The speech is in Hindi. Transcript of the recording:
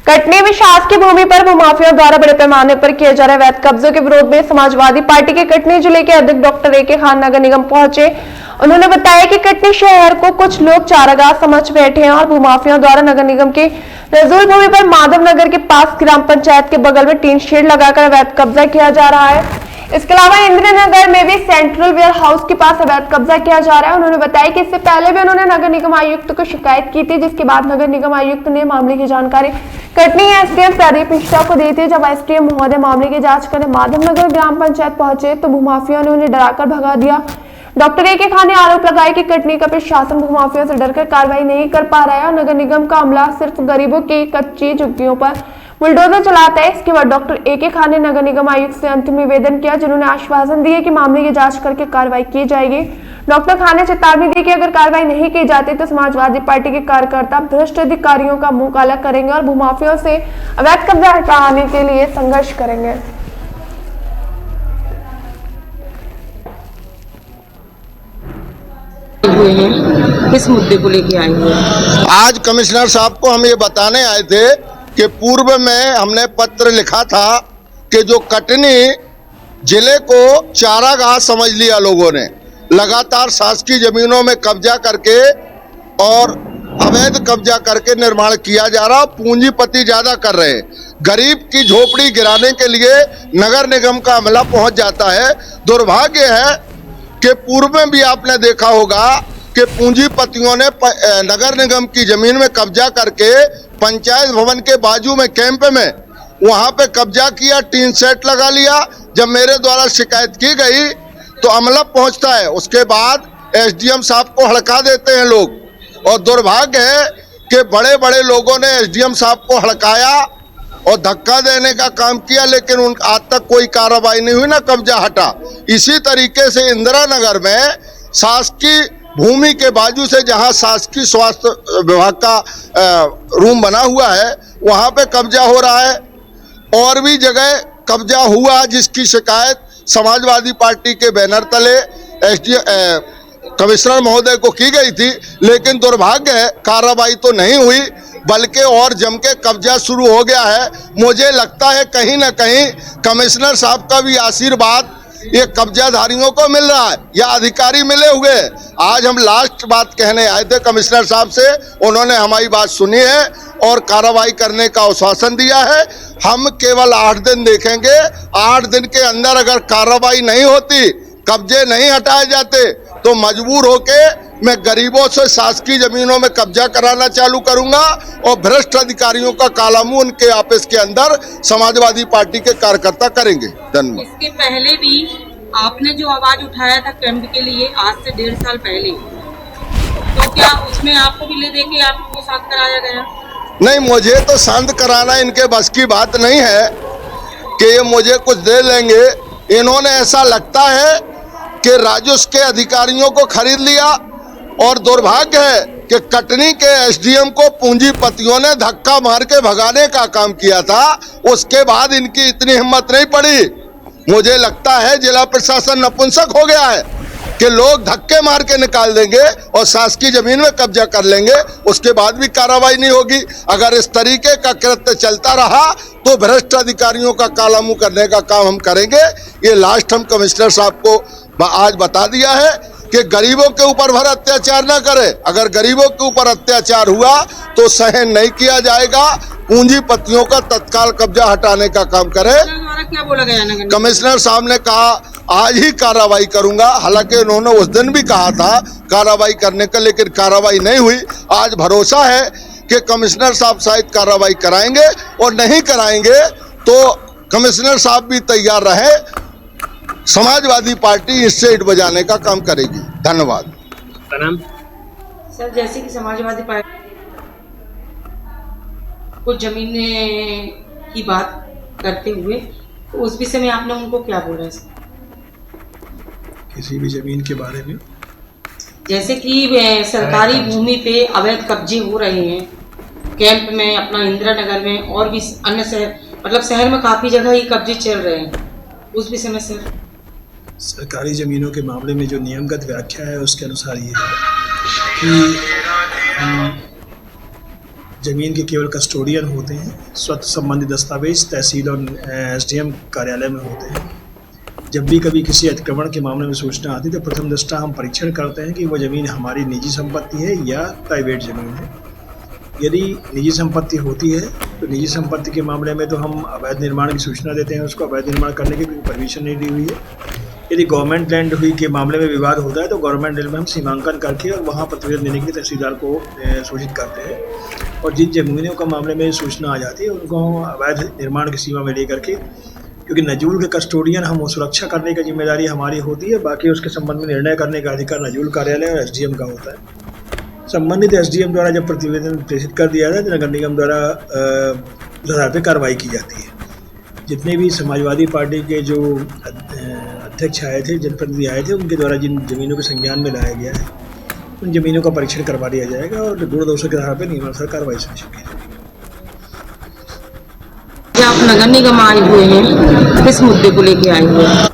कटनी में शासकीय भूमि पर भूमाफियाओं द्वारा बड़े पैमाने पर किए जा रहे अवैध कब्जों के विरोध में समाजवादी पार्टी के कटनी जिले के अध्यक्ष डॉक्टर ए के खान नगर निगम पहुंचे। उन्होंने बताया कि कटनी शहर को कुछ लोग चारागाह समझ बैठे हैं और भूमाफियाओं द्वारा नगर निगम की नजूल भूमि पर माधव नगर के पास ग्राम पंचायत के बगल में टीन शेड लगाकर अवैध कब्जा किया जा रहा है। इसके अलावा इंदिरा नगर में भी सेंट्रल वेयर हाउस के पास अवैध कब्जा किया जा रहा है। उन्होंने बताया कि इससे पहले भी उन्होंने नगर निगम आयुक्त को शिकायत की थी, जिसके बाद नगर निगम आयुक्त ने मामले की जानकारी कटनी एसडीएम प्रदीप मिश्रा को दी थी। जब एसडीएम महोदय मामले की जांच करने माधव नगर ग्राम पंचायत पहुंचे तो भूमाफियाओं ने उन्हें डराकर भगा दिया। डॉक्टर ए के खान ने आरोप लगाया कि कटनी का प्रशासन भूमाफियाओं से डरकर कार्रवाई नहीं कर पा रहा है और नगर निगम का अमला सिर्फ गरीबों की कच्ची झुग्गियों पर बुलडोजर चलाता है। इसके बाद डॉक्टर ए के खान ने नगर निगम आयुक्त से अंतिम निवेदन किया, जिन्होंने आश्वासन दिए कि मामले की जांच करके कार्रवाई की जाएगी। डॉक्टर खान ने चेतावनी दी कि अगर कार्रवाई नहीं की जाती तो समाजवादी पार्टी के कार्यकर्ता भ्रष्ट अधिकारियों का मुंह काला करेंगे और भूमाफियाओं से अवैध कब्जा हटाने के लिए संघर्ष करेंगे। हुए हैं, किस मुद्दे को लेके आए हुए हैं? आज कमिश्नर साहब को हम ये बताने आए थे कि पूर्व में हमने पत्र लिखा था कि जो कटनी जिले को चारागाह समझ लिया लोगों ने, लगातार शासकीय जमीनों में कब्जा करके और अवैध कब्जा करके निर्माण किया जा रहा, पूंजीपति ज्यादा कर रहे हैं। गरीब की झोपड़ी गिराने के लिए नगर निगम का अमला पहुंच जाता है। दुर्भाग्य है कि पूर्व में भी आपने देखा होगा कि पूंजीपतियों ने नगर निगम की जमीन में कब्जा करके पंचायत भवन के बाजू में कैंप में वहां पे कब्जा किया, टीन सेट लगा लिया। जब मेरे द्वारा शिकायत की गई तो अमला पहुंचता है, उसके बाद एसडीएम साहब को हड़का देते हैं लोग। और दुर्भाग्य है कि बड़े बड़े लोगों ने एसडीएम साहब को हड़काया और धक्का देने का काम किया, लेकिन आज तक कोई कार्रवाई नहीं हुई, ना कब्जा हटा। इसी तरीके से इंदिरा नगर में शासकीय भूमि के बाजू से जहां शासकीय स्वास्थ्य विभाग का रूम बना हुआ है वहां पे कब्जा हो रहा है। और भी जगह कब्जा हुआ जिसकी शिकायत समाजवादी पार्टी के बैनर तले कमिश्नर महोदय को की गई थी, लेकिन दुर्भाग्य है कार्रवाई तो नहीं हुई, बल्कि और जम के कब्जा शुरू हो गया है। मुझे लगता है कहीं ना कहीं कमिश्नर साहब का भी आशीर्वाद ये कब्जाधारियों को मिल रहा है या अधिकारी मिले हुए। आज हम लास्ट बात कहने आए थे कमिश्नर साहब से, उन्होंने हमारी बात सुनी है और कार्रवाई करने का आश्वासन दिया है। हम केवल 8 दिन देखेंगे, 8 दिन के अंदर अगर कार्रवाई नहीं होती, कब्जे नहीं हटाए जाते तो मजबूर होके मैं गरीबों से शासकीय जमीनों में कब्जा कराना चालू करूंगा और भ्रष्ट अधिकारियों का काला मुंह उनके ऑफिस के अंदर समाजवादी पार्टी के कार्यकर्ता करेंगे। धन्यवाद। इसके पहले भी आपने जो आवाज उठाया था कैंप के लिए आज से 1.5 साल पहले, तो क्या उसमें आपको भी ले देके आपको शांत कराया गया? नहीं, मुझे तो शांत कराना इनके बस की बात नहीं है कि ये मुझे कुछ दे लेंगे। इन्होंने ऐसा लगता है कि राजस्व के अधिकारियों को खरीद लिया और दुर्भाग्य है कि कटनी के एसडीएम को पूंजीपतियों ने धक्का मार के भगाने का काम किया था। उसके बाद इनकी इतनी हिम्मत नहीं पड़ी। मुझे लगता है जिला प्रशासन नपुंसक हो गया है कि लोग धक्के मार के निकाल देंगे और शासकीय जमीन में कब्जा कर लेंगे, उसके बाद भी कार्रवाई नहीं होगी। अगर इस तरीके का कृत्य चलता रहा तो भ्रष्ट अधिकारियों का काला मुंह करने का काम हम करेंगे। ये लास्ट हम कमिश्नर साहब को आज बता दिया है कि गरीबों के ऊपर भर अत्याचार न करे। अगर गरीबों के ऊपर अत्याचार हुआ तो सहन नहीं किया जाएगा। पूंजीपतियों का तत्काल कब्जा हटाने का काम करे। क्या बोला गया? कमिश्नर साहब ने कहा आज ही कार्रवाई करूंगा, हालांकि उन्होंने उस दिन भी कहा था कार्रवाई करने का, लेकिन कार्रवाई नहीं हुई। आज भरोसा है कि कमिश्नर साहब शायद कार्रवाई कराएंगे और नहीं कराएंगे तो कमिश्नर साहब भी तैयार रहे, समाजवादी पार्टी इससे ईंट बजाने का काम करेगी। धन्यवाद। सर, जैसे कि समाजवादी पार्टी कुछ जमीन की बात करते हुए तो उस विषय में आपने उनको क्या बोला है? किसी भी जमीन के बारे में, जैसे कि सरकारी भूमि पे अवैध कब्जे हो रहे हैं कैंप में, अपना इंदिरा नगर में और भी अन्य शहर, मतलब शहर में काफी जगह ही कब्जे चल रहे हैं, उस विषय में सर? सरकारी ज़मीनों के मामले में जो नियमगत व्याख्या है उसके अनुसार ये है कि जमीन के केवल कस्टोडियन होते हैं। स्वत संबंधी दस्तावेज तहसील और एसडीएम कार्यालय में होते हैं। जब भी कभी किसी अतिक्रमण के मामले में सूचना आती है तो प्रथम दृष्टा हम परीक्षण करते हैं कि वह ज़मीन हमारी निजी संपत्ति है या प्राइवेट ज़मीन है। यदि निजी संपत्ति होती है तो निजी संपत्ति के मामले में तो हम अवैध निर्माण की सूचना देते हैं, उसको अवैध निर्माण करने की कोई परमिशन नहीं दी हुई है। यदि गवर्नमेंट लैंड हुई के मामले में विवाद होता है तो गवर्नमेंट लैंड में हम सीमांकन करके और वहाँ प्रतिवेदन देने के लिए तहसीलदार को सूचित करते हैं। और जिन जमीनों का मामले में सूचना आ जाती है उनको हम अवैध निर्माण की सीमा में लेकर के, क्योंकि नजूल के कस्टोडियन हम सुरक्षा करने की जिम्मेदारी हमारी होती है, बाकी उसके संबंध में निर्णय करने का अधिकार नजूल कार्यालय और एसडीएम का होता है। संबंधित एसडीएम द्वारा जब प्रतिवेदन प्रेषित कर दिया जाता है तो नगर निगम द्वारा उस आधार पर कार्रवाई की जाती है। जितने भी समाजवादी पार्टी के जो अध्यक्ष आए थे, जनप्रतिनिधि आए थे, उनके द्वारा जिन जमीनों के संज्ञान में लाया गया है उन जमीनों का परीक्षण करवा दिया जाएगा और गुण दोषों के आधार पर नियमानुसार कार्रवाई सुनिश्चित की जाएगी। क्या आप नगर निगम आए हुए हैं, किस मुद्दे को लेके आए हुए हैं?